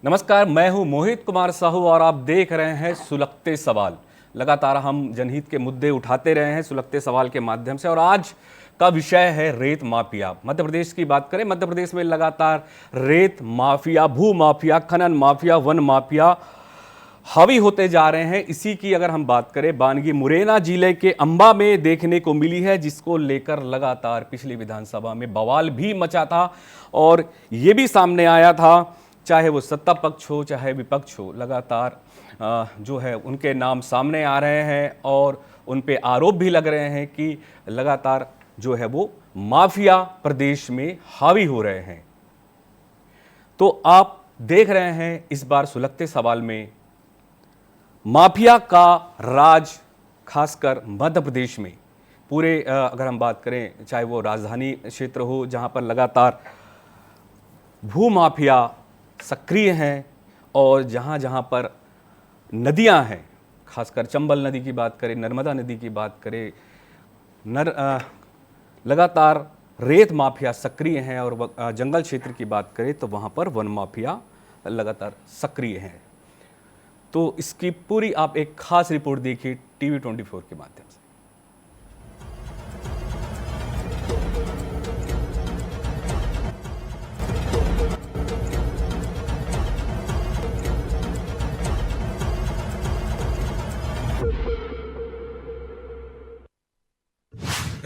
नमस्कार, मैं हूं मोहित कुमार साहू और आप देख रहे हैं सुलगते सवाल। लगातार हम जनहित के मुद्दे उठाते रहे हैं सुलगते सवाल के माध्यम से और आज का विषय है रेत माफिया। मध्य प्रदेश की बात करें, मध्य प्रदेश में लगातार रेत माफिया, भू माफिया, खनन माफिया, वन माफिया हावी होते जा रहे हैं। इसी की अगर हम बात करें, बानगी मुरैना जिले के अंबा में देखने को मिली है, जिसको लेकर लगातार पिछली विधानसभा में बवाल भी मचा था और ये भी सामने आया था, चाहे वो सत्ता पक्ष हो चाहे विपक्ष हो, लगातार जो है उनके नाम सामने आ रहे हैं और उन पे आरोप भी लग रहे हैं कि लगातार जो है वो माफिया प्रदेश में हावी हो रहे हैं। तो आप देख रहे हैं इस बार सुलगते सवाल में माफिया का राज, खासकर मध्य प्रदेश में पूरे अगर हम बात करें, चाहे वो राजधानी क्षेत्र हो जहां पर लगातार भू माफिया सक्रिय हैं और जहां जहां पर नदियां हैं, खासकर चंबल नदी की बात करें, नर्मदा नदी की बात करें, लगातार रेत माफिया सक्रिय हैं और जंगल क्षेत्र की बात करें तो वहां पर वन माफिया लगातार सक्रिय हैं। तो इसकी पूरी आप एक खास रिपोर्ट देखिए टीवी 24 के माध्यम से।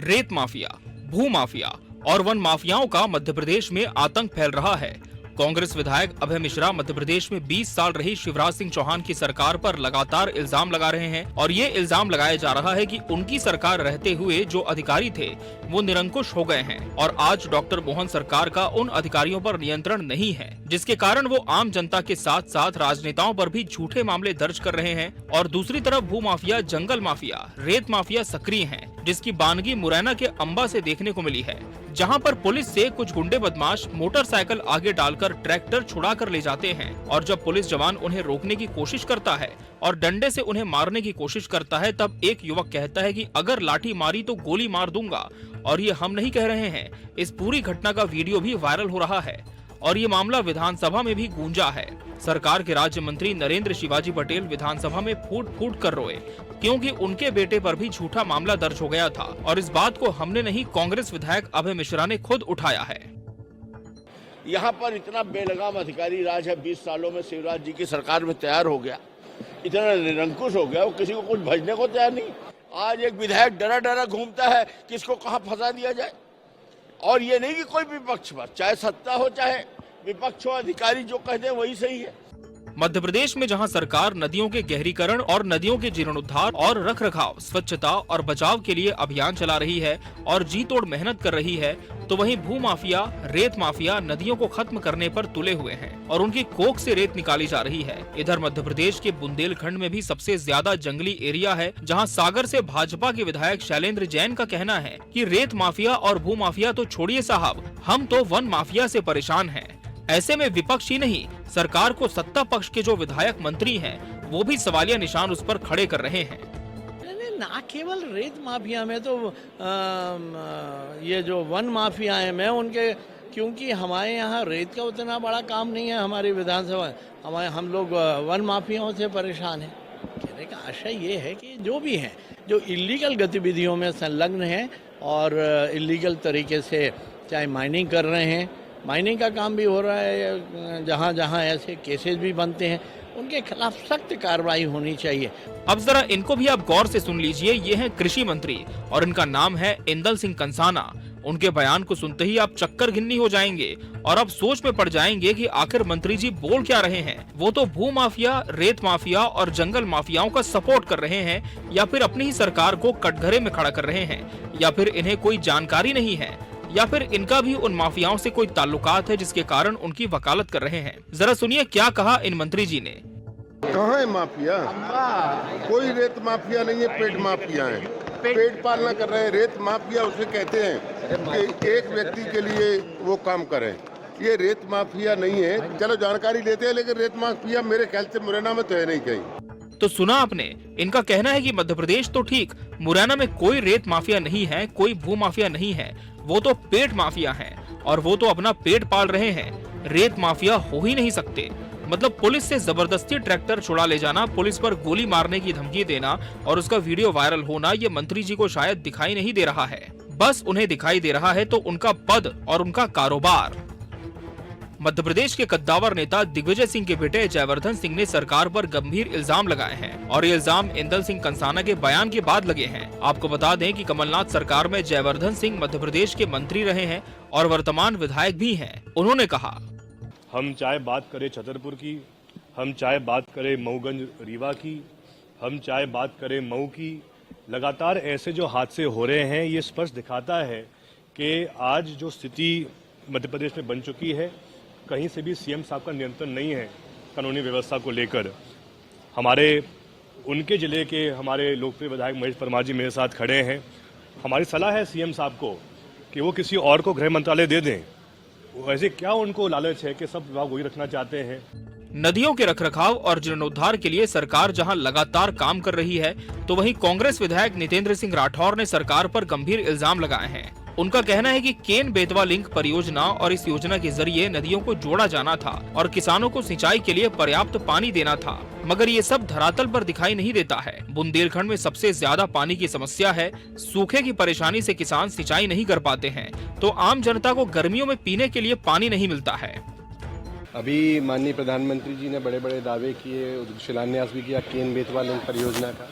रेत माफिया, भू माफिया और वन माफियाओं का मध्य प्रदेश में आतंक फैल रहा है। कांग्रेस विधायक अभय मिश्रा मध्य प्रदेश में 20 साल रही शिवराज सिंह चौहान की सरकार पर लगातार इल्जाम लगा रहे हैं और ये इल्जाम लगाया जा रहा है कि उनकी सरकार रहते हुए जो अधिकारी थे वो निरंकुश हो गए हैं और आज डॉक्टर मोहन सरकार का उन अधिकारियों पर नियंत्रण नहीं है, जिसके कारण वो आम जनता के साथ साथ राजनेताओं पर भी झूठे मामले दर्ज कर रहे हैं। और दूसरी तरफ भू माफिया, जंगल माफिया, रेत माफिया सक्रिय हैं, जिसकी बानगी मुरैना के अंबा से देखने को मिली है, जहां पर पुलिस से कुछ गुंडे बदमाश मोटरसाइकिल आगे डालकर ट्रैक्टर छुड़ा कर ले जाते हैं और जब पुलिस जवान उन्हें रोकने की कोशिश करता है और डंडे से उन्हें मारने की कोशिश करता है, तब एक युवक कहता है कि अगर लाठी मारी तो गोली मार दूंगा। और ये हम नहीं कह रहे हैं, इस पूरी घटना का वीडियो भी वायरल हो रहा है और ये मामला विधानसभा में भी गूंजा है। सरकार के राज्य मंत्री नरेंद्र शिवाजी पटेल विधानसभा में फूट फूट कर रोए, क्योंकि उनके बेटे पर भी झूठा मामला दर्ज हो गया था और इस बात को हमने नहीं, कांग्रेस विधायक अभय मिश्रा ने खुद उठाया है। यहाँ पर इतना बेलगाम अधिकारी राज है, 20 सालों में शिवराज जी की सरकार में तैयार हो गया, इतना निरंकुश हो गया, वो किसी को कुछ भजने को तैयार नहीं। आज एक विधायक डरा डरा घूमता है कि इसको कहाँ फंसा दिया जाए। और ये नहीं कि कोई विपक्ष पर, चाहे सत्ता हो चाहे विपक्ष हो, अधिकारी जो कह दे वही सही है। मध्य प्रदेश में जहां सरकार नदियों के गहरीकरण और नदियों के जीर्णोद्धार और रखरखाव, स्वच्छता और बचाव के लिए अभियान चला रही है और जी तोड़ मेहनत कर रही है, तो वहीं भू माफिया, रेत माफिया नदियों को खत्म करने पर तुले हुए हैं और उनकी कोख से रेत निकाली जा रही है। इधर मध्य प्रदेश के बुंदेलखंड में भी सबसे ज्यादा जंगली एरिया है, जहाँ सागर से भाजपा के विधायक शैलेंद्र जैन का कहना है कि रेत माफिया और भू माफिया तो छोड़िए साहब, हम तो वन माफिया से परेशान हैं। ऐसे में विपक्ष ही नहीं, सरकार को सत्ता पक्ष के जो विधायक मंत्री हैं, वो भी सवालिया निशान उस पर खड़े कर रहे हैं। ना केवल रेत माफिया में तो ये जो वन माफिया है, मैं उनके, क्योंकि हमारे यहाँ रेत का उतना बड़ा काम नहीं है हमारी विधानसभा, हम लोग वन माफियाओं से परेशान हैं। कहने का आशय ये है कि जो भी हैं, जो इलीगल गतिविधियों में संलग्न हैं और इलीगल तरीके से चाहे माइनिंग कर रहे हैं, माइनिंग का काम भी हो रहा है, जहाँ जहाँ ऐसे केसेस भी बनते हैं, उनके खिलाफ सख्त कार्रवाई होनी चाहिए। अब जरा इनको भी आप गौर से सुन लीजिए। ये हैं कृषि मंत्री और इनका नाम है इंदल सिंह कंसाना। उनके बयान को सुनते ही आप चक्कर घिन्नी हो जाएंगे और अब सोच में पड़ जाएंगे कि आखिर मंत्री जी बोल क्या रहे हैं। वो तो भू माफिया, रेत माफिया और जंगल माफियाओं का सपोर्ट कर रहे हैं या फिर अपनी ही सरकार को कटघरे में खड़ा कर रहे हैं, या फिर इन्हें कोई जानकारी नहीं है, या फिर इनका भी उन माफियाओं से कोई ताल्लुकात है जिसके कारण उनकी वकालत कर रहे हैं। जरा सुनिए क्या कहा इन मंत्री जी ने। कहाँ है माफिया? कोई रेत माफिया नहीं है, पेट माफिया है, पेट पालना कर रहे हैं। रेत माफिया उसे कहते हैं कि एक व्यक्ति के लिए वो काम करें, ये रेत माफिया नहीं है। चलो जानकारी लेते हैं, लेकिन रेत माफिया मेरे ख्याल से मुरैना में तो है नहीं कहीं। तो सुना आपने, इनका कहना है कि मध्य प्रदेश तो ठीक, मुरैना में कोई रेत माफिया नहीं है, कोई भू माफिया नहीं है, वो तो पेट माफिया हैं और वो तो अपना पेट पाल रहे हैं। रेत माफिया हो ही नहीं सकते। मतलब पुलिस से जबरदस्ती ट्रैक्टर छुड़ा ले जाना, पुलिस पर गोली मारने की धमकी देना और उसका वीडियो वायरल होना, ये मंत्री जी को शायद दिखाई नहीं दे रहा है। बस उन्हें दिखाई दे रहा है तो उनका पद और उनका कारोबार। मध्य प्रदेश के कद्दावर नेता दिग्विजय सिंह के बेटे जयवर्धन सिंह ने सरकार पर गंभीर इल्जाम लगाए हैं और ये इल्जाम इंदल सिंह कंसाना के बयान के बाद लगे हैं। आपको बता दें कि कमलनाथ सरकार में जयवर्धन सिंह मध्य प्रदेश के मंत्री रहे हैं और वर्तमान विधायक भी हैं। उन्होंने कहा, हम चाहे बात करें छतरपुर की, हम चाहे बात करें मऊगंज रीवा की, हम चाहे बात करें मऊ की, लगातार ऐसे जो हादसे हो रहे हैं ये स्पष्ट दिखाता है कि आज जो स्थिति मध्य प्रदेश में बन चुकी है, कहीं से भी सीएम साहब का नियंत्रण नहीं है कानूनी व्यवस्था को लेकर। हमारे उनके जिले के हमारे लोकप्रिय विधायक महेश परमार जी मेरे साथ खड़े हैं। हमारी सलाह है सीएम साहब को कि वो किसी और को गृह मंत्रालय दे दें। वैसे क्या उनको लालच है कि सब विभाग वही रखना चाहते हैं। नदियों के रखरखाव और जीर्णोद्धार के लिए सरकार जहां लगातार काम कर रही है, तो वहीं कांग्रेस विधायक नितेंद्र सिंह राठौर ने सरकार पर गंभीर इल्जाम लगाए हैं। उनका कहना है कि केन बेतवा लिंक परियोजना और इस योजना के जरिए नदियों को जोड़ा जाना था और किसानों को सिंचाई के लिए पर्याप्त पानी देना था, मगर ये सब धरातल पर दिखाई नहीं देता है। बुंदेलखंड में सबसे ज्यादा पानी की समस्या है। सूखे की परेशानी से किसान सिंचाई नहीं कर पाते हैं, तो आम जनता को गर्मियों में पीने के लिए पानी नहीं मिलता है। अभी माननीय प्रधानमंत्री जी ने बड़े बड़े दावे किए, शिलान्यास भी किया केन बेतवा लिंक परियोजना का।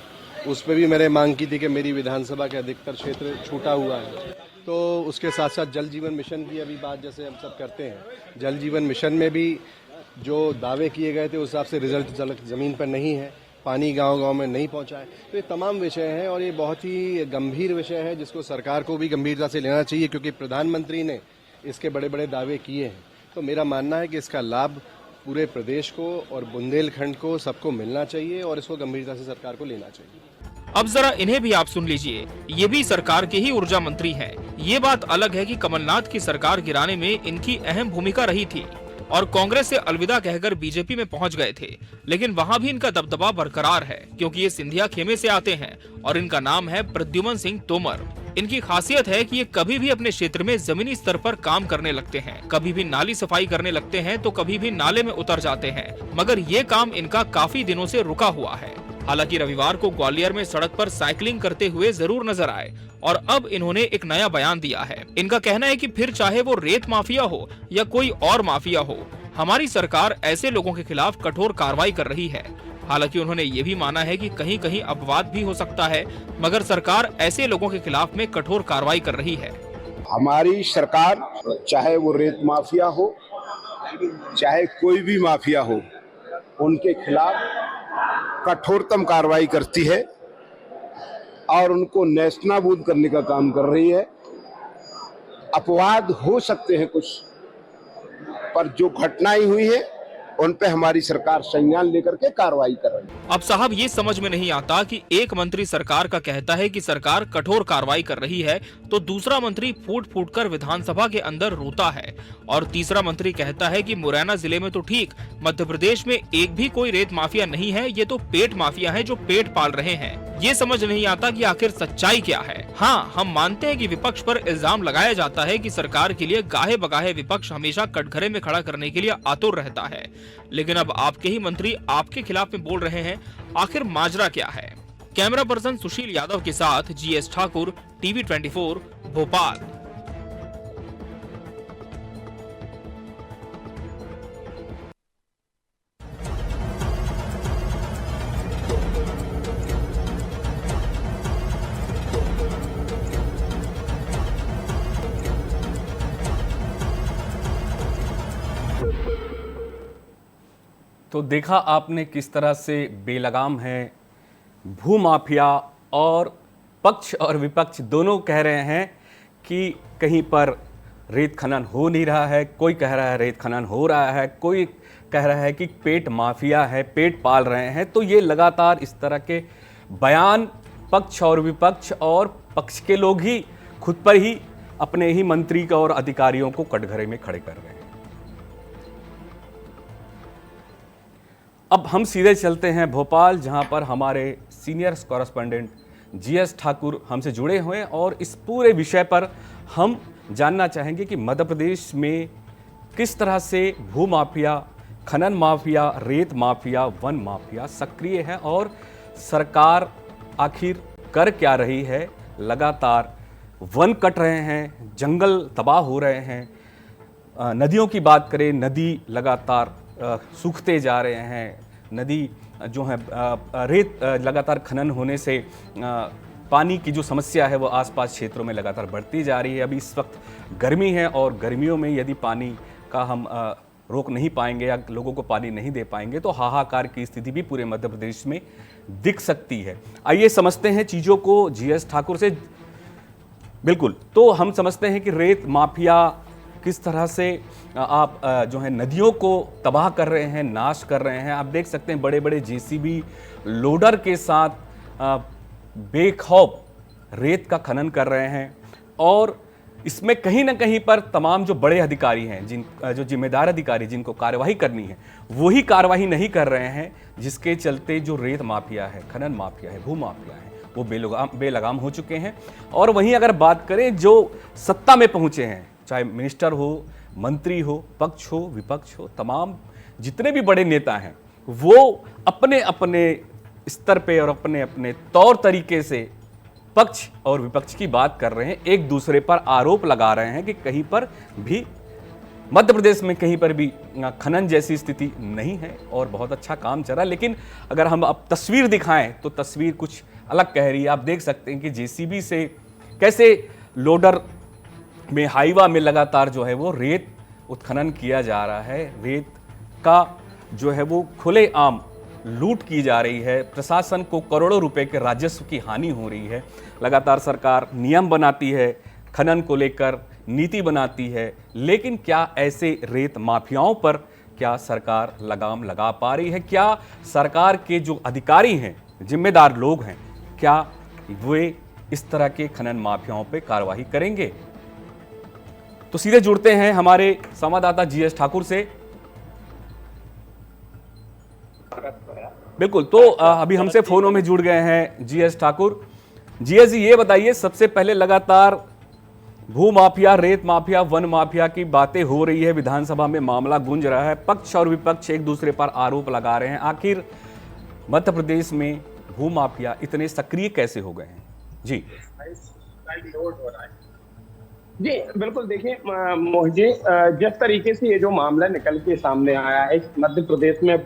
उस पर भी मैंने मांग की थी कि मेरी विधानसभा के अधिकतर क्षेत्र छूटा हुआ है, तो उसके साथ साथ जल जीवन मिशन की अभी बात जैसे हम सब करते हैं, जल जीवन मिशन में भी जो दावे किए गए थे उस हिसाब से रिजल्ट ज़मीन पर नहीं है, पानी गांव-गांव में नहीं पहुंचा है। तो ये तमाम विषय हैं और ये बहुत ही गंभीर विषय है जिसको सरकार को भी गंभीरता से लेना चाहिए, क्योंकि प्रधानमंत्री ने इसके बड़े बड़े दावे किए हैं। तो मेरा मानना है कि इसका लाभ पूरे प्रदेश को और बुंदेलखंड को सबको मिलना चाहिए और इसको गंभीरता से सरकार को लेना चाहिए। अब जरा इन्हें भी आप सुन लीजिए, ये भी सरकार के ही ऊर्जा मंत्री हैं। ये बात अलग है कि कमलनाथ की सरकार गिराने में इनकी अहम भूमिका रही थी और कांग्रेस से अलविदा कहकर बीजेपी में पहुंच गए थे, लेकिन वहां भी इनका दबदबा बरकरार है, क्योंकि ये सिंधिया खेमे से आते हैं और इनका नाम है प्रद्युमन सिंह तोमर। इनकी खासियत है कि ये कभी भी अपने क्षेत्र में जमीनी स्तर पर काम करने लगते हैं, कभी भी नाली सफाई करने लगते हैं तो कभी भी नाले में उतर जाते हैं, मगर ये काम इनका काफी दिनों से रुका हुआ है। हालांकि रविवार को ग्वालियर में सड़क पर साइकिलिंग करते हुए जरूर नजर आए और अब इन्होंने एक नया बयान दिया है। इनका कहना है कि फिर चाहे वो रेत माफिया हो या कोई और माफिया हो, हमारी सरकार ऐसे लोगों के खिलाफ कठोर कार्रवाई कर रही है। हालांकि उन्होंने ये भी माना है कि कहीं कहीं अपवाद भी हो सकता है, मगर सरकार ऐसे लोगों के खिलाफ में कठोर कार्रवाई कर रही है। हमारी सरकार चाहे वो रेत माफिया हो, चाहे कोई भी माफिया हो, उनके खिलाफ कठोरतम कार्रवाई करती है और उनको नेस्तनाबूद करने का काम कर रही है। अपवाद हो सकते हैं कुछ, पर जो घटनाएं हुई है उन पे हमारी सरकार संज्ञान लेकर के कार्रवाई कर रही है। अब साहब ये समझ में नहीं आता कि एक मंत्री सरकार का कहता है कि सरकार कठोर कार्रवाई कर रही है, तो दूसरा मंत्री फूट फूट कर विधानसभा के अंदर रोता है और तीसरा मंत्री कहता है कि मुरैना जिले में तो ठीक, मध्य प्रदेश में एक भी कोई रेत माफिया नहीं है, ये तो पेट माफिया है जो पेट पाल रहे हैं। ये समझ नहीं आता कि आखिर सच्चाई क्या है। हाँ, हम मानते हैं कि विपक्ष पर इल्जाम लगाया जाता है कि सरकार के लिए गाहे बगाहे विपक्ष हमेशा कटघरे में खड़ा करने के लिए आतुर रहता है, लेकिन अब आपके ही मंत्री आपके खिलाफ में बोल रहे हैं। आखिर माजरा क्या है? कैमरा पर्सन सुशील यादव के साथ GS ठाकुर, TV 24, भोपाल। तो देखा आपने किस तरह से बेलगाम है भूमाफिया, और पक्ष और विपक्ष दोनों कह रहे हैं कि कहीं पर रेत खनन हो नहीं रहा है, कोई कह रहा है रेत खनन हो रहा है, कोई कह रहा है कि पेट माफिया है, पेट पाल रहे हैं। तो ये लगातार इस तरह के बयान पक्ष और विपक्ष और पक्ष के लोग ही खुद पर ही अपने ही मंत्री और अधिकारियों को कटघरे में खड़े कर रहे हैं। अब हम सीधे चलते हैं भोपाल, जहां पर हमारे सीनियर कॉरेस्पॉन्डेंट GS ठाकुर हमसे जुड़े हुए हैं और इस पूरे विषय पर हम जानना चाहेंगे कि मध्य प्रदेश में किस तरह से भूमाफिया खनन माफिया, रेत माफिया, वन माफिया सक्रिय है और सरकार आखिर कर क्या रही है। लगातार वन कट रहे हैं, जंगल तबाह हो रहे हैं। नदियों की बात करें, नदी लगातार सूखते जा रहे हैं। नदी जो है रेत लगातार खनन होने से पानी की जो समस्या है वो आसपास क्षेत्रों में लगातार बढ़ती जा रही है। अभी इस वक्त गर्मी है और गर्मियों में यदि पानी का हम रोक नहीं पाएंगे या लोगों को पानी नहीं दे पाएंगे तो हाहाकार की स्थिति भी पूरे मध्य प्रदेश में दिख सकती है। आइए समझते हैं चीज़ों को जीएस ठाकुर से। बिल्कुल, तो हम समझते हैं कि रेत माफिया किस तरह से आप जो है नदियों को तबाह कर रहे हैं, नाश कर रहे हैं। आप देख सकते हैं बड़े बड़े जेसीबी लोडर के साथ बेखौफ रेत का खनन कर रहे हैं और इसमें कहीं ना कहीं पर तमाम जो बड़े अधिकारी हैं, जो जिम्मेदार अधिकारी जिनको कार्यवाही करनी है, वही कार्यवाही नहीं कर रहे हैं, जिसके चलते जो रेत माफिया है, खनन माफिया है, भू माफिया है, वो बेलगाम हो चुके हैं। और वहीं अगर बात करें जो सत्ता में पहुंचे हैं, चाहे मिनिस्टर हो, मंत्री हो, पक्ष हो, विपक्ष हो, तमाम जितने भी बड़े नेता हैं वो अपने अपने स्तर पे और अपने अपने तौर तरीके से पक्ष और विपक्ष की बात कर रहे हैं, एक दूसरे पर आरोप लगा रहे हैं कि कहीं पर भी मध्य प्रदेश में कहीं पर भी खनन जैसी स्थिति नहीं है और बहुत अच्छा काम चल रहा है। लेकिन अगर हम अब तस्वीर दिखाएं तो तस्वीर कुछ अलग कह रही है। आप देख सकते हैं कि जेसीबी से कैसे लोडर में, हाईवा में लगातार जो है वो रेत उत्खनन किया जा रहा है। रेत का जो है वो खुलेआम लूट की जा रही है। प्रशासन को करोड़ों रुपए के राजस्व की हानि हो रही है। लगातार सरकार नियम बनाती है, खनन को लेकर नीति बनाती है, लेकिन क्या ऐसे रेत माफियाओं पर क्या सरकार लगाम लगा पा रही है? क्या सरकार के जो अधिकारी हैं, जिम्मेदार लोग हैं, क्या वे इस तरह के खनन माफियाओं पर कार्रवाई करेंगे? तो सीधे जुड़ते हैं हमारे संवाददाता जीएस ठाकुर से। बिल्कुल, तो अभी हमसे फोनों में जुड़ गए हैं जीएस ठाकुर। जीएस जी, ये बताइए, सबसे पहले लगातार भू माफिया, रेत माफिया, वन माफिया की बातें हो रही है, विधानसभा में मामला गूंज रहा है, पक्ष और विपक्ष एक दूसरे पर आरोप लगा रहे हैं। आखिर मध्य प्रदेश में भू माफिया इतने सक्रिय कैसे हो गए हैं? जी जी बिल्कुल, देखिए मोहित जी, जिस तरीके से ये जो मामला निकल के सामने आया है, मध्य प्रदेश में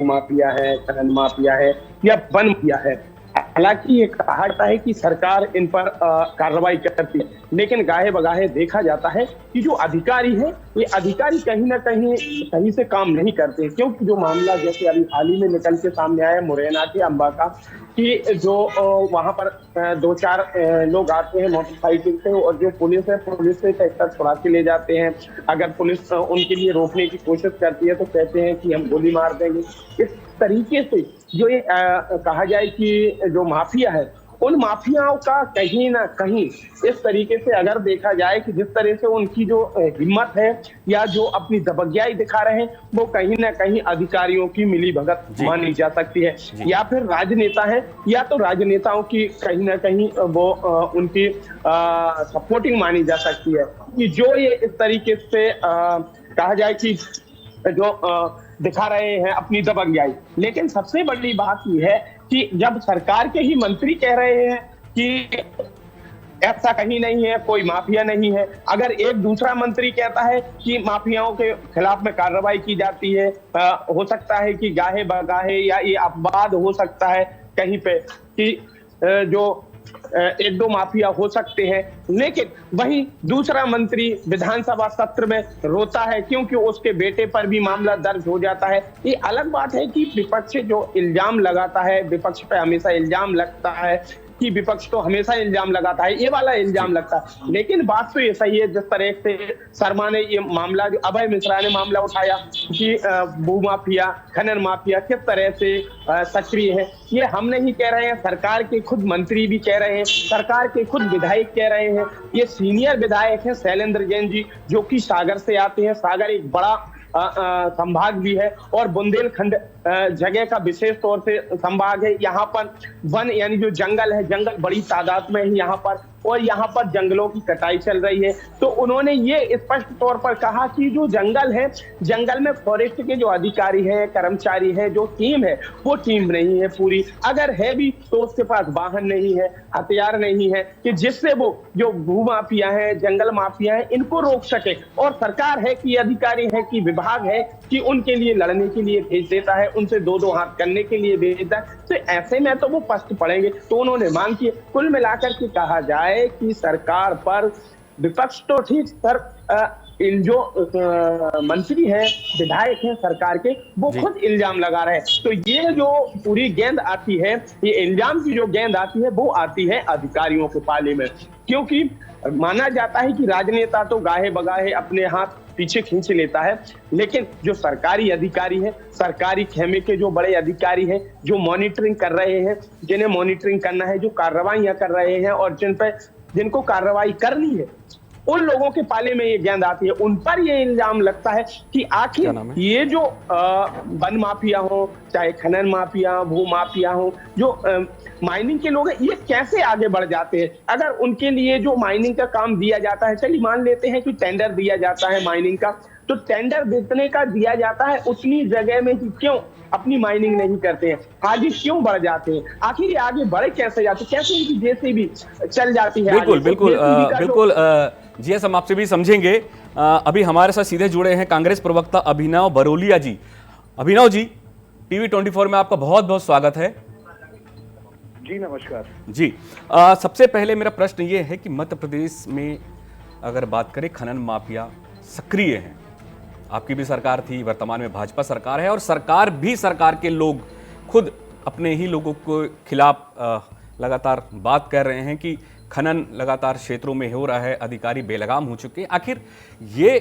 माफिया है, खनन माफिया है या वन माफिया है, हालांकि ये कहा जाता है कि सरकार इन पर कार्रवाई करती है, लेकिन गाहे बगाहे देखा जाता है कि जो अधिकारी हैं, ये अधिकारी कहीं ना कहीं सही से काम नहीं करते। क्योंकि जो मामला जैसे अभी हाल ही में निकल के सामने आया मुरैना के अंबा का, कि जो वहां पर 2-4 लोग आते हैं मोटरसाइकिल से और जो पुलिस है, पुलिस से ट्रैक्टर छुड़ा के ले जाते हैं। अगर पुलिस उनके लिए रोकने की कोशिश करती है तो कहते हैं कि हम गोली मार देंगे। इस तरीके से जो ये कहा जाए कि जो माफिया है, उन माफियाओं का कहीं ना कहीं इस तरीके से अगर देखा जाए कि जिस तरह से उनकी जो हिम्मत है या जो अपनी दबंगियाई दिखा रहे हैं, वो कहीं ना कहीं अधिकारियों की मिलीभगत मानी जा सकती है, या फिर राजनेता है या तो राजनेताओं की कहीं ना कहीं वो उनकी सपोर्टिंग मानी जा सकती है, कि जो ये इस तरीके से कहा जाए कि जो दिखा रहे हैं अपनी दबंगियाई। लेकिन सबसे बड़ी बात यह है कि जब सरकार के ही मंत्री कह रहे हैं कि ऐसा कहीं नहीं है, कोई माफिया नहीं है, अगर एक दूसरा मंत्री कहता है कि माफियाओं के खिलाफ में कार्रवाई की जाती है, हो सकता है कि गाहे बगाहे या ये अपवाद हो सकता है कहीं पे कि जो 1-2 माफिया हो सकते हैं, लेकिन वहीं दूसरा मंत्री विधानसभा सत्र में रोता है क्योंकि उसके बेटे पर भी मामला दर्ज हो जाता है। ये अलग बात है कि विपक्ष जो इल्जाम लगाता है, विपक्ष पे हमेशा इल्जाम लगता है कि विपक्ष तो हमेशा इल्जाम लगाता है, ये वाला इल्जाम लगता है। लेकिन बात तो ये सही है, जिस तरह से शर्मा ने ये मामला, जो अभय मिश्रा ने मामला उठाया कि भू माफिया, खनन माफिया किस तरह से सक्रिय है, ये हम नहीं कह रहे हैं, सरकार के खुद मंत्री भी कह रहे हैं, सरकार के खुद विधायक कह रहे हैं। ये सीनियर विधायक हैं शैलेंद्र जैन जी, जो कि सागर से आते हैं। सागर एक बड़ा संभाग भी है और बुंदेलखंड जगह का विशेष तौर से संभाग है। यहाँ पर वन यानी जो जंगल है, जंगल बड़ी तादाद में है यहाँ पर, और यहाँ पर जंगलों की कटाई चल रही है। तो उन्होंने ये स्पष्ट तौर पर कहा कि जो जंगल है, जंगल में फॉरेस्ट के जो अधिकारी है, कर्मचारी है, जो टीम है, वो टीम नहीं है पूरी। अगर है भी तो उसके पास वाहन नहीं है, हथियार नहीं है कि जिससे वो जो भू माफिया है, जंगल माफिया है, इनको रोक सके। और सरकार है कि अधिकारी है कि विभाग है कि उनके लिए लड़ने के लिए भेज देता है, उनसे दो दो हाथ करने के लिए भेज देता है। तो ऐसे में तो वो पस्त पड़ेंगे। तो उन्होंने मांग की। कुल मिलाकर के कहा जाए कि सरकार पर विपक्ष तो ठीक, पर इन जो मंत्री हैं, विधायक हैं सरकार के, वो खुद इल्जाम लगा रहे हैं। तो ये जो पूरी गेंद आती है, ये इल्जाम की जो गेंद आती है, वो आती है अधिकारियों के पाले में। क्योंकि माना जाता है कि राजनेता तो गाहे बगाहे अपने हाथ पीछे खींच लेता है, लेकिन जो सरकारी अधिकारी है, सरकारी खेमे के जो बड़े अधिकारी हैं, जो मॉनिटरिंग कर रहे हैं, जिन्हें मॉनिटरिंग करना है, जो कार्रवाइयां कर रहे हैं और जिनको कार्रवाई करनी है, उन लोगों के पाले में ये गेंद आती है। उन पर ये इल्जाम लगता है कि आखिर ये जो वन माफिया हो, चाहे खनन माफिया, भू माफिया हो, जो माइनिंग के लोग हैं, ये कैसे आगे बढ़ जाते हैं। अगर उनके लिए जो माइनिंग का काम दिया जाता है, चलिए मान लेते हैं कि टेंडर दिया जाता है माइनिंग का, तो टेंडर जितने का दिया जाता है उतनी जगह में ही क्यों अपनी माइनिंग नहीं करते हैं, आगे क्यों बढ़ जाते हैं। आखिर ये आगे बढ़े कैसे जाते, कैसे इनकी जेसीबी चल जाती है। बिल्कुल बिल्कुल बिल्कुल जी, हम आपसे भी समझेंगे। अभी हमारे साथ सीधे जुड़े हैं कांग्रेस प्रवक्ता अभिनव बरोलिया जी। अभिनव जी, टीवी 24 में आपका बहुत बहुत स्वागत है। जी नमस्कार जी। सबसे पहले मेरा प्रश्न ये है कि मध्य प्रदेश में अगर बात करें, खनन माफिया सक्रिय हैं। आपकी भी सरकार थी, वर्तमान में भाजपा सरकार है, और सरकार के लोग खुद अपने ही लोगों के खिलाफ लगातार बात कर रहे हैं कि खनन लगातार क्षेत्रों में हो रहा है, अधिकारी बेलगाम हो चुके हैं। आखिर ये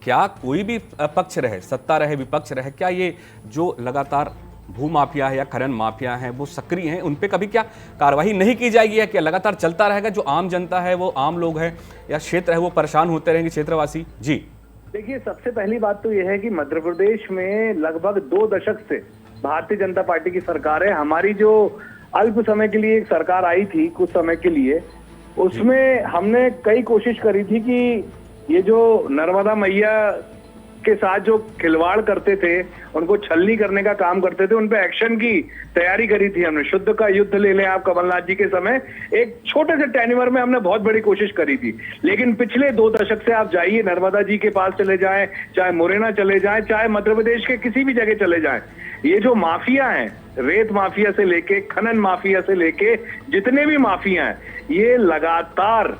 क्या कोई भी पक्ष रहे, सत्ता रहे, विपक्ष रहे, क्या ये जो लगातार भू माफिया है या खनन माफिया है वो सक्रिय हैं, उन पे कभी क्या कार्रवाई नहीं की जाएगी, या क्या लगातार चलता रहेगा? जो आम जनता है, वो आम लोग हैं या क्षेत्र है, वो परेशान होते रहेंगे, क्षेत्रवासी? जी देखिए, सबसे पहली बात तो यह है कि मध्य प्रदेश में लगभग 2 दशक से भारतीय जनता पार्टी की सरकार है। हमारी जो अल्प समय के लिए एक सरकार आई थी, कुछ समय के लिए, उसमें हमने कई कोशिश करी थी कि ये जो नर्मदा मैया के साथ जो खिलवाड़ करते थे, उनको छलनी करने का काम करते थे, उन पे एक्शन की तैयारी करी थी हमने। शुद्ध का युद्ध ले लें आप, कमलनाथ जी के समय एक छोटे से टेन्योर में हमने बहुत बड़ी कोशिश करी थी। लेकिन पिछले 2 दशक से आप जाइए, नर्मदा जी के पास चले जाएं, चाहे मुरैना चले जाएं, चाहे मध्य प्रदेश के किसी भी जगह चले जाएं, ये जो माफिया हैं, रेत माफिया से लेके खनन माफिया से लेके जितने भी माफिया हैं, ये लगातार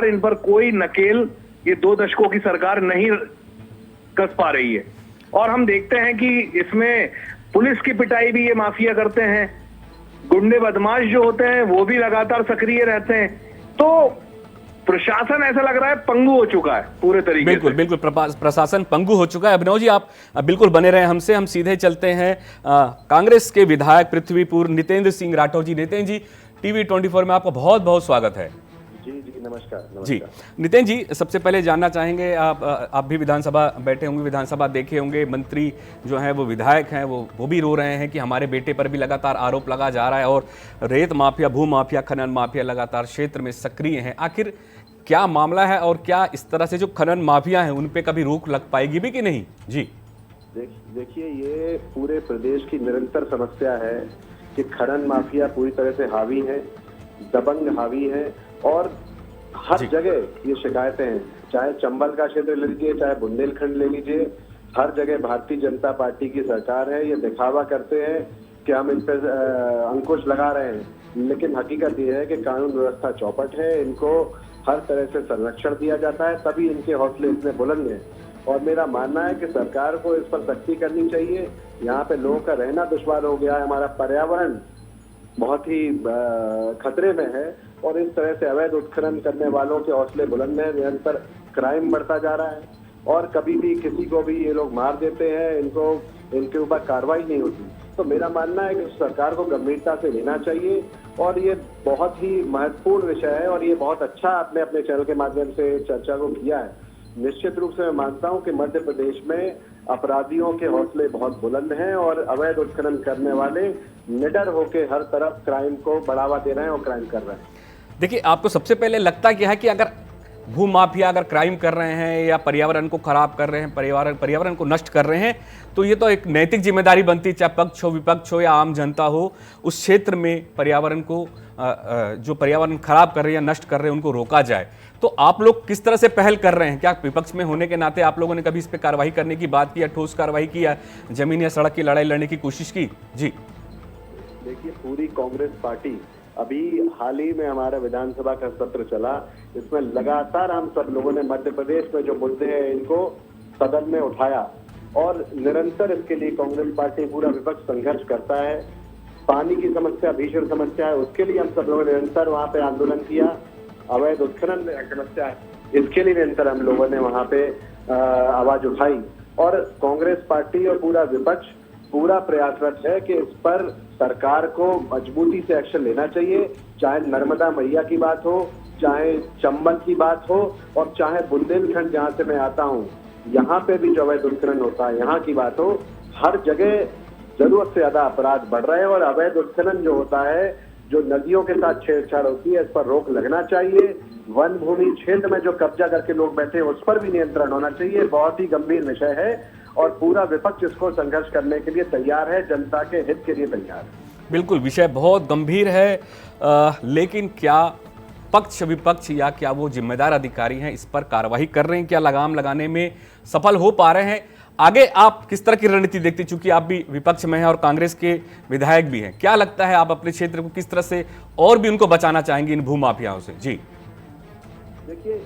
इन पर कोई नकेल ये 2 दशकों की सरकार नहीं कस पा रही है। और हम देखते हैं कि इसमें पुलिस की पिटाई भी ये माफिया करते हैं, गुंडे बदमाश जो होते हैं वो भी लगातार सक्रिय रहते हैं। तो प्रशासन ऐसा लग रहा है पंगु हो चुका है पूरे तरीके बिल्कुल बिल्कुल प्रशासन पंगु हो चुका है। अभिनव जी, आप बिल्कुल बने रहे हमसे, हम सीधे चलते हैं कांग्रेस के विधायक पृथ्वीपुर नितेंद्र सिंह राठौर जी। नितेंद्र जी, टीवी 24 में आपका बहुत बहुत स्वागत है। जी नमस्कार। जी नितिन जी, सबसे पहले जानना चाहेंगे, आप भी विधानसभा बैठे होंगे, विधानसभा देखे होंगे, मंत्री जो हैं वो विधायक हैं, वो भी रो रहे हैं कि हमारे बेटे पर भी लगातार आरोप लगा जा रहा है और रेत माफिया, भू माफिया, खनन माफिया लगातार क्षेत्र में सक्रिय हैं। आखिर क्या मामला है और क्या इस तरह से जो खनन माफिया हैं उन पे कभी रोक लग पाएगी भी कि नहीं? जी देखिए, ये पूरे प्रदेश की निरंतर समस्या है कि खनन माफिया पूरी तरह से हावी है, दबंग हावी है, और हर जगह ये शिकायतें हैं। चाहे चंबल का क्षेत्र ले लीजिए, चाहे बुंदेलखंड ले लीजिए, हर जगह भारतीय जनता पार्टी की सरकार है। ये दिखावा करते हैं कि हम इन पर अंकुश लगा रहे हैं, लेकिन हकीकत ये है कि कानून व्यवस्था चौपट है, इनको हर तरह से संरक्षण दिया जाता है, तभी इनके हौसले इतने बुलंद हैं। और मेरा मानना है कि सरकार को इस पर सख्ती करनी चाहिए। यहाँ पे लोगों का रहना दुश्वार हो गया है, हमारा पर्यावरण बहुत ही खतरे में है, और इस तरह से अवैध उत्खनन करने वालों के हौसले बुलंद हैं। निरंतर क्राइम बढ़ता जा रहा है, और कभी भी किसी को भी ये लोग मार देते हैं, इनके ऊपर कार्रवाई नहीं होती। तो मेरा मानना है कि सरकार को गंभीरता से लेना चाहिए, और ये बहुत ही महत्वपूर्ण विषय है, और ये बहुत अच्छा आपने अपने चैनल के माध्यम से चर्चा को किया है। निश्चित रूप से मैं मानता हूं कि मध्य प्रदेश में अपराधियों के हौसले बहुत बुलंद हैं, और अवैध उत्खनन करने वाले निडर होकर हर तरफ क्राइम को बढ़ावा दे रहे हैं और क्राइम कर रहे हैं। देखिए, आपको सबसे पहले लगता क्या है कि अगर भूमाफिया अगर क्राइम कर रहे हैं या पर्यावरण को खराब कर रहे हैं, पर्यावरण को नष्ट कर रहे हैं, तो ये तो एक नैतिक जिम्मेदारी बनती है, चाहे पक्ष हो, विपक्ष हो या आम जनता हो, उस क्षेत्र में पर्यावरण को जो पर्यावरण खराब कर रहे हैं या नष्ट कर रहे हैं उनको रोका जाए। तो आप लोग किस तरह से पहल कर रहे हैं? क्या विपक्ष में होने के नाते आप लोगों ने कभी इस पर कार्रवाई करने की बात की या ठोस कार्रवाई की या जमीन या सड़क की लड़ाई लड़ने की कोशिश की? जी देखिए, पूरी कांग्रेस पार्टी, अभी हाल ही में हमारा विधानसभा का सत्र चला, इसमें लगातार हम सब लोगों ने मध्य प्रदेश में जो मुद्दे हैं इनको सदन में उठाया और निरंतर इसके लिए कांग्रेस पार्टी, पूरा विपक्ष संघर्ष करता है। पानी की समस्या भीषण समस्या है, उसके लिए हम सब लोगों ने निरंतर वहाँ पे आंदोलन किया। अवैध उत्खनन समस्या है, इसके लिए निरंतर हम लोगों ने वहाँ पे आवाज उठाई और कांग्रेस पार्टी और पूरा विपक्ष पूरा प्रयासरत है कि इस पर सरकार को मजबूती से एक्शन लेना चाहिए, चाहे नर्मदा मैया की बात हो, चाहे चंबल की बात हो और चाहे बुंदेलखंड जहाँ से मैं आता हूँ यहाँ पे भी जो अवैध उत्खनन होता है यहाँ की बात हो। हर जगह जरूरत से ज्यादा अपराध बढ़ रहे हैं और अवैध उत्खनन जो होता है, जो नदियों के साथ छेड़छाड़ होती है, इस पर रोक लगना चाहिए। वन भूमि क्षेत्र में जो कब्जा करके लोग बैठे हैं उस पर भी नियंत्रण होना चाहिए। बहुत ही गंभीर विषय है और पूरा विपक्ष इसको संघर्ष करने के लिए तैयार है, जनता के हित के लिए तैयार है। बिल्कुल, विषय बहुत गंभीर है, लेकिन क्या पक्ष विपक्ष या क्या वो जिम्मेदार अधिकारी हैं इस पर कार्रवाई कर रहे हैं? क्या लगाम लगाने में सफल हो पा रहे हैं? आगे आप किस तरह की रणनीति देखते, चूंकि आप भी विपक्ष में हैं और कांग्रेस के विधायक भी हैं, क्या लगता है आप अपने क्षेत्र को किस तरह से और भी उनको बचाना चाहेंगे इन भूमाफियाओं से? जी देखिए,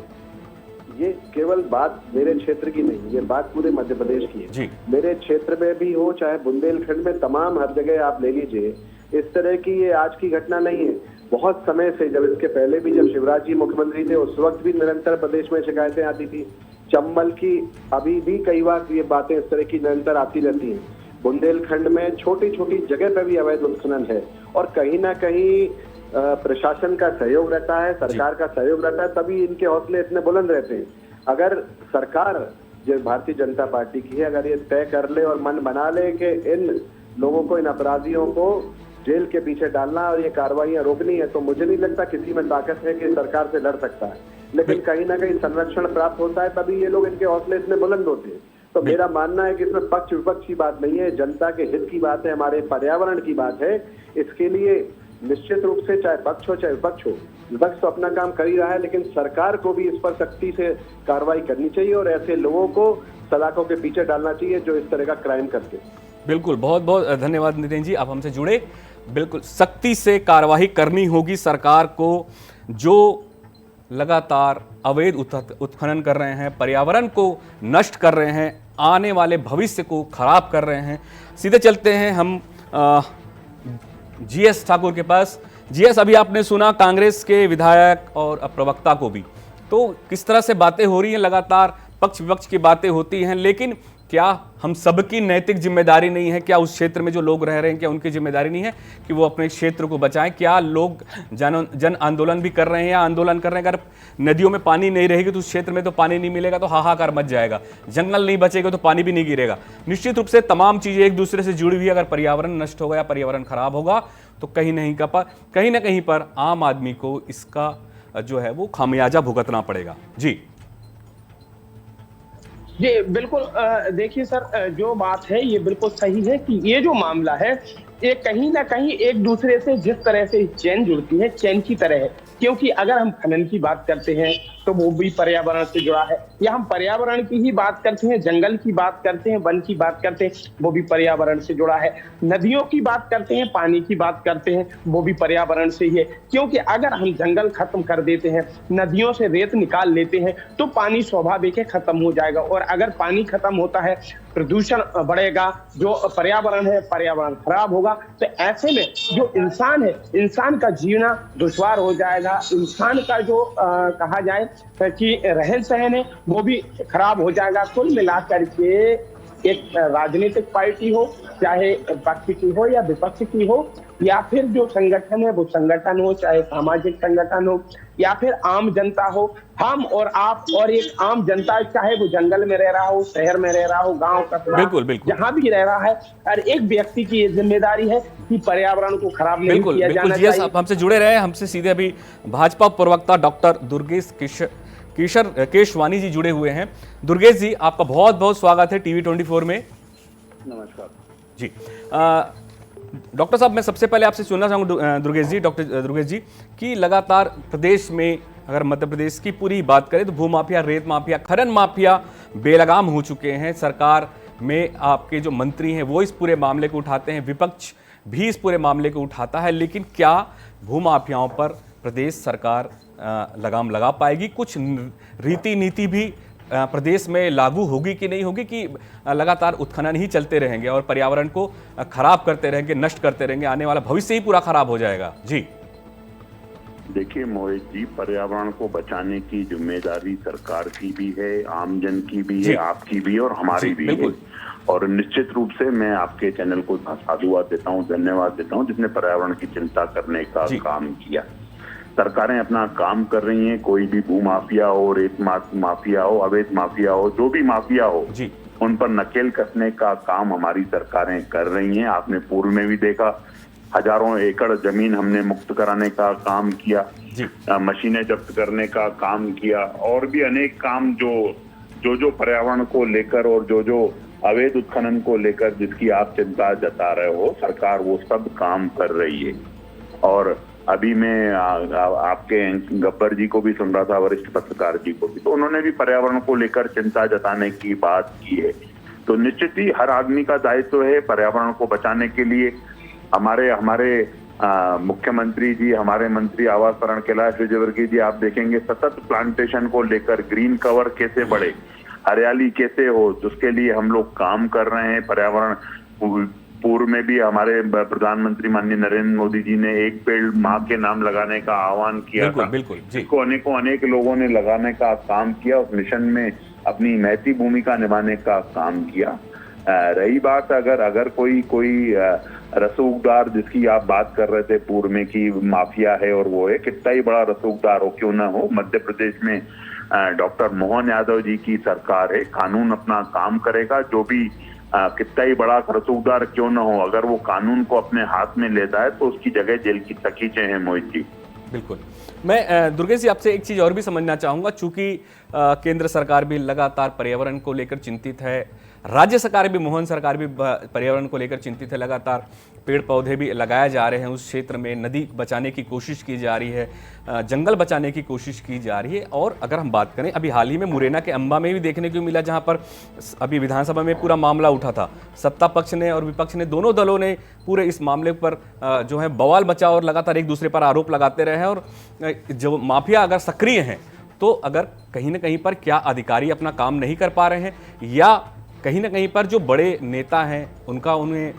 ये केवल बात मेरे क्षेत्र की नहीं, ये बात पूरे मध्य प्रदेश की है। जी मेरे क्षेत्र में भी हो, चाहे बुंदेलखंड में, तमाम हर जगह आप ले लीजिए, इस तरह की ये आज की घटना नहीं है। बहुत समय से, जब इसके पहले भी जब शिवराज जी मुख्यमंत्री थे उस वक्त भी निरंतर प्रदेश में शिकायतें आती थी। चंबल की अभी भी कई बार ये बातें इस तरह की निरंतर आती रहती हैं। बुंदेलखंड में छोटी छोटी जगह पर भी अवैध उत्खनन है और कहीं ना कहीं प्रशासन का सहयोग रहता है, सरकार का सहयोग रहता है, तभी इनके हौसले इतने बुलंद रहते हैं। अगर सरकार, जो भारतीय जनता पार्टी की है, अगर ये तय कर ले और मन बना ले कि इन लोगों को, इन अपराधियों को जेल के पीछे डालना और ये कार्रवाइयां रोकनी है, तो मुझे नहीं लगता किसी में ताकत है कि सरकार से लड़ सकता है। लेकिन कहीं ना कहीं संरक्षण प्राप्त होता है, तभी ये लोग, इनके हौसले इतने बुलंद होते हैं। तो मेरा मानना है कि इसमें पक्ष विपक्ष की बात नहीं है, जनता के हित की बात है, हमारे पर्यावरण की बात है। इसके लिए निश्चित रूप से चाहे पक्ष हो चाहे विपक्ष हो, विपक्ष तो अपना काम कर ही रहा है, लेकिन सरकार को भी इस पर सख्ती से कार्रवाई करनी चाहिए और ऐसे लोगों को सलाखों के पीछे डालना चाहिए जो इस तरह का क्राइम करते हैं। बिल्कुल, बहुत बहुत धन्यवाद नितिन जी, आप हमसे जुड़े। बिल्कुल सख्ती से कार्रवाई करनी होगी सरकार को, जो लगातार अवैध उत्खनन कर रहे हैं, पर्यावरण को नष्ट कर रहे हैं, आने वाले भविष्य को खराब कर रहे हैं। सीधे चलते हैं हम जीएस ठाकुर के पास। जीएस, अभी आपने सुना कांग्रेस के विधायक और प्रवक्ता को भी, तो किस तरह से बातें हो रही हैं, लगातार पक्ष विपक्ष की बातें होती हैं, लेकिन क्या हम सबकी नैतिक जिम्मेदारी नहीं है? क्या उस क्षेत्र में जो लोग रह रहे हैं, क्या उनकी जिम्मेदारी नहीं है कि वो अपने क्षेत्र को बचाएं? क्या लोग जन आंदोलन भी कर रहे हैं या आंदोलन कर रहे हैं? अगर नदियों में पानी नहीं रहेगी तो उस क्षेत्र में तो पानी नहीं मिलेगा तो हाहाकार मच जाएगा, जंगल नहीं बचेगा तो पानी भी नहीं गिरेगा। निश्चित रूप से तमाम चीज़ें एक दूसरे से जुड़ी हुई है। अगर पर्यावरण नष्ट होगा या पर्यावरण खराब होगा तो कहीं ना कहीं पर आम आदमी को इसका जो है वो खामियाजा भुगतना पड़ेगा। जी जी बिल्कुल, देखिए सर, जो बात है ये बिल्कुल सही है कि ये जो मामला है ये कहीं ना कहीं एक दूसरे से जिस तरह से चैन जुड़ती है, चैन की तरह है। क्योंकि अगर हम खनन की बात करते हैं तो वो भी पर्यावरण से जुड़ा है, या हम पर्यावरण की ही बात करते हैं, जंगल की बात करते हैं, वन की बात करते हैं, वो भी पर्यावरण से जुड़ा है। नदियों की बात करते हैं, पानी की बात करते हैं, वो भी पर्यावरण से ही है। क्योंकि अगर हम जंगल खत्म कर देते हैं, नदियों से रेत निकाल लेते हैं, तो पानी स्वाभाविक है खत्म हो जाएगा, और अगर पानी खत्म होता है प्रदूषण बढ़ेगा, जो पर्यावरण है पर्यावरण खराब होगा। तो ऐसे में जो इंसान है, इंसान का जीना दुश्वार हो जाएगा, इंसान का जो कहा जाए कि रहन सहन है वो भी खराब हो जाएगा। कुल मिलाकर के एक राजनीतिक पार्टी हो, चाहे पक्ष की हो या विपक्ष की हो, या फिर जो संगठन है वो संगठन हो, चाहे सामाजिक संगठन हो या फिर आम जनता हो, हम और आप और एक आम जनता, चाहे वो जंगल में रह रहा हो, शहर में रह रहा हो, गांव कस्बा, जहां भी रह रहा है, हर एक व्यक्ति की ये जिम्मेदारी है कि पर्यावरण को खराब नहीं किया जाना चाहिए। आप हमसे जुड़े रहे, हमसे सीधे अभी भाजपा प्रवक्ता डॉक्टर दुर्गेश केशवानी जी जुड़े हुए हैं। दुर्गेश जी, आपका बहुत बहुत स्वागत है टीवी 24 में। नमस्कार जी। डॉक्टर साहब, मैं सबसे पहले आपसे सुनना चाहूँगा दुर्गेश जी, डॉक्टर दुर्गेश जी, कि लगातार प्रदेश में, अगर मध्य प्रदेश की पूरी बात करें तो भूमाफिया, रेत माफिया, खनन माफिया बेलगाम हो चुके हैं। सरकार में आपके जो मंत्री हैं वो इस पूरे मामले को उठाते हैं, विपक्ष भी इस पूरे मामले को उठाता है, लेकिन क्या भूमाफियाओं पर प्रदेश सरकार लगाम लगा पाएगी? कुछ रीति नीति भी प्रदेश में लागू होगी कि नहीं होगी, कि लगातार उत्खनन ही चलते रहेंगे और पर्यावरण को खराब करते रहेंगे, नष्ट करते रहेंगे, आने वाला भविष्य ही पूरा खराब हो जाएगा? जी देखिए मोहित जी, पर्यावरण को बचाने की जिम्मेदारी सरकार की भी है, आमजन की भी है, आपकी भी और हमारी भी है। और निश्चित रूप से मैं आपके चैनल को साधुवाद देता हूँ, धन्यवाद देता हूँ, जिसने पर्यावरण की चिंता करने का काम किया। सरकारें अपना काम कर रही हैं, कोई भी भू माफिया हो, रेत माफिया हो, अवैध माफिया हो, जो भी माफिया हो, उन पर नकेल कसने का काम हमारी सरकारें कर रही हैं। आपने पूर्व में भी देखा, हजारों एकड़ जमीन हमने मुक्त कराने का काम किया, मशीनें जब्त करने का काम किया, और भी अनेक काम जो पर्यावरण को लेकर और जो अवैध उत्खनन को लेकर जिसकी आप चिंता जता रहे हो, सरकार वो सब काम कर रही है। और अभी मैं आपके गब्बर जी को भी सुन रहा था, वरिष्ठ पत्रकार जी को भी, तो उन्होंने भी पर्यावरण को लेकर चिंता जताने की बात की है। तो निश्चित ही हर आदमी का दायित्व है पर्यावरण को बचाने के लिए। हमारे मुख्यमंत्री जी, हमारे मंत्री आवास प्रण कैलाश विजयवर्गीय जी, आप देखेंगे सतत प्लांटेशन को लेकर ग्रीन कवर कैसे बढ़े, हरियाली कैसे हो, जिसके लिए हम लोग काम कर रहे हैं। पर्यावरण पूर्व में भी हमारे प्रधानमंत्री माननीय नरेंद्र मोदी जी ने एक पेड़ माँ के नाम लगाने का आह्वान किया था, जिसको अनेक लोगों ने लगाने का काम किया, उस मिशन में अपनी महती भूमिका निभाने का काम किया। रही बात अगर कोई रसूखदार, जिसकी आप बात कर रहे थे पूर्व में कि माफिया है, और वो है, कितना ही बड़ा रसूखदार हो क्यों ना हो, मध्य प्रदेश में डॉक्टर मोहन यादव जी की सरकार है, कानून अपना काम करेगा। जो भी कितना ही बड़ा रसूखदार क्यों ना हो, अगर वो कानून को अपने हाथ में लेता है तो उसकी जगह जेल की तकीचें हैं मोहित जी। बिल्कुल। मैं दुर्गेश जी आपसे एक चीज़ और भी समझना चाहूँगा, चूंकि केंद्र सरकार भी लगातार पर्यावरण को लेकर चिंतित है, राज्य सरकार भी, मोहन सरकार भी पर्यावरण को लेकर चिंतित है, लगातार पेड़ पौधे भी लगाए जा रहे हैं उस क्षेत्र में, नदी बचाने की कोशिश की जा रही है, जंगल बचाने की कोशिश की जा रही है। और अगर हम बात करें, अभी हाल ही में मुरैना के अंबा में भी देखने को मिला, जहां पर अभी विधानसभा में पूरा मामला उठा था, सत्ता पक्ष ने और विपक्ष ने, दोनों दलों ने पूरे इस मामले पर जो है बवाल बचा और लगातार एक दूसरे पर आरोप लगाते रहे हैं। और जो माफिया अगर सक्रिय हैं, तो अगर कहीं ना कहीं पर क्या अधिकारी अपना काम नहीं कर पा रहे हैं, या कहीं ना कहीं पर जो बड़े नेता हैं उनका उन्हें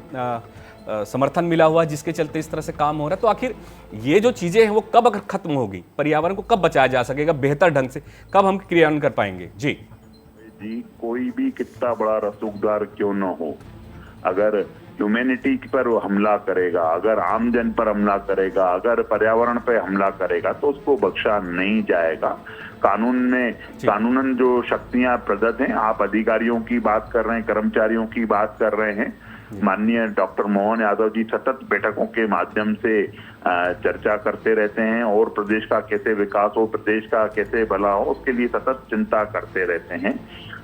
समर्थन मिला हुआ है, जिसके चलते इस तरह से काम हो रहा है? तो आखिर ये जो चीजें हैं वो कब अगर खत्म होगी, पर्यावरण को कब बचाया जा सकेगा बेहतर ढंग से, कब हम क्रियान्वयन कर पाएंगे? जी कोई भी कितना बड़ा रसूखदार क्यों ना हो, अगर ह्यूमैनिटी पर हमला करेगा, अगर आमजन पर हमला करेगा, अगर पर्यावरण पर हमला करेगा, तो उसको बख्शा नहीं जाएगा। कानूनन जो शक्तियां प्रदत्त हैं, आप अधिकारियों की बात कर रहे हैं, कर्मचारियों की बात कर रहे हैं, माननीय डॉक्टर मोहन यादव जी सतत बैठकों के माध्यम से चर्चा करते रहते हैं, और प्रदेश का कैसे विकास हो, प्रदेश का कैसे भला हो, उसके लिए सतत चिंता करते रहते हैं।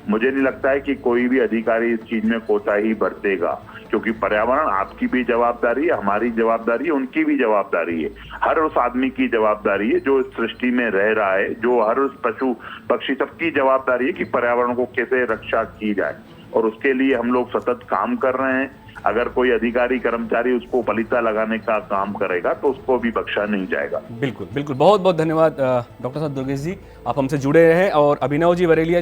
मुझे नहीं लगता है कि कोई भी अधिकारी इस चीज में कोताही बरतेगा, क्योंकि पर्यावरण आपकी भी जवाबदारी है, हमारी जवाबदारी है, उनकी भी जवाबदारी है, हर उस आदमी की जवाबदारी है जो इस सृष्टि में रह रहा है, जो हर उस पशु पक्षी, सबकी जवाबदारी है कि पर्यावरण को कैसे रक्षा की जाए, और उसके लिए हम लोग सतत काम कर रहे हैं। अगर कोई अधिकारी कर्मचारी उसको पलीता लगाने का काम करेगा तो उसको भी बख्शा नहीं जाएगा। बिल्कुल बिल्कुल, बहुत बहुत धन्यवाद डॉक्टर साहब दुर्गेश जी, आप हमसे जुड़े रहे। और अभिनव बरेलिया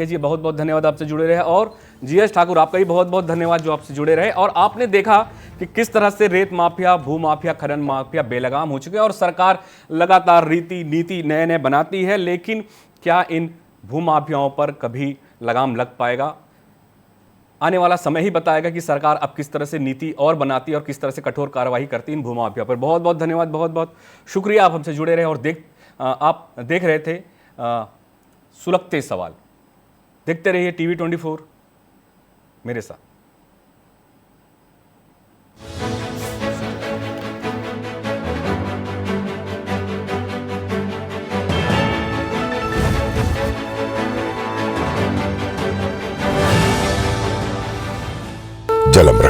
जी बहुत बहुत धन्यवाद, आपसे जुड़े रहे। और GS ठाकुर, आपका भी बहुत बहुत धन्यवाद जो आपसे जुड़े रहे। और आपने देखा कि किस तरह से रेत माफिया, भू माफिया, खनन माफिया बेलगाम हो चुके हैं, और सरकार लगातार रीति नीति नए बनाती है, लेकिन क्या इन भू माफियाओं पर कभी लगाम लग पाएगा? आने वाला समय ही बताएगा कि सरकार अब किस तरह से नीति और बनाती है और किस तरह से कठोर कार्रवाई करती है इन भूमाफिया पर। बहुत बहुत धन्यवाद, बहुत बहुत शुक्रिया, आप हमसे जुड़े रहे और आप देख रहे थे सुलगते सवाल। देखते रहिए टीवी 24 मेरे साथ। जलम